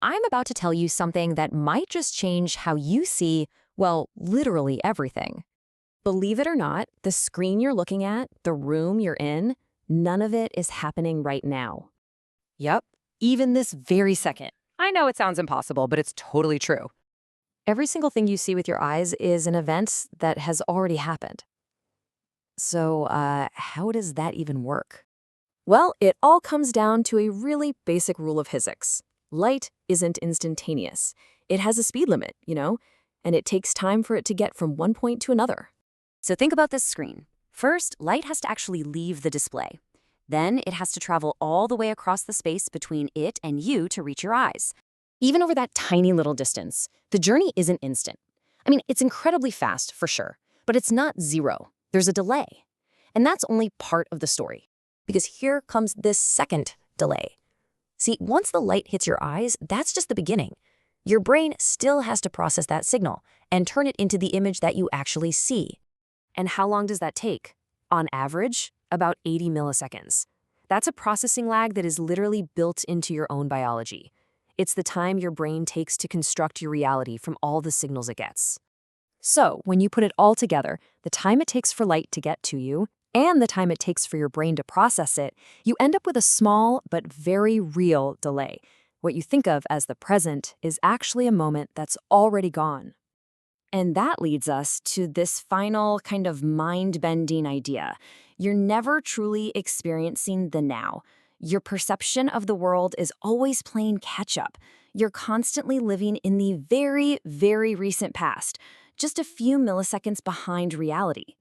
I'm about to tell you something that might just change how you see, well, literally everything. Believe it or not, the screen you're looking at, the room you're in, none of it is happening right now. Yep, even this very second. I know it sounds impossible, but it's totally true. Every single thing you see with your eyes is an event that has already happened. So, how does that even work? Well, it all comes down to a really basic rule of physics. Light isn't instantaneous. It has a speed limit, and it takes time for it to get from one point to another. So think about this screen. First, light has to actually leave the display. Then it has to travel all the way across the space between it and you to reach your eyes. Even over that tiny little distance, the journey isn't instant. I mean, it's incredibly fast, for sure, but it's not zero. There's a delay. And that's only part of the story. Because here comes this second delay. See, once the light hits your eyes, that's just the beginning. Your brain still has to process that signal and turn it into the image that you actually see. And how long does that take? On average, about 80 milliseconds. That's a processing lag that is literally built into your own biology. It's the time your brain takes to construct your reality from all the signals it gets. So, when you put it all together, the time it takes for light to get to you, and the time it takes for your brain to process it, you end up with a small but very real delay. What you think of as the present is actually a moment that's already gone. And that leads us to this final kind of mind-bending idea. You're never truly experiencing the now. Your perception of the world is always playing catch-up. You're constantly living in the very, very recent past, just a few milliseconds behind reality.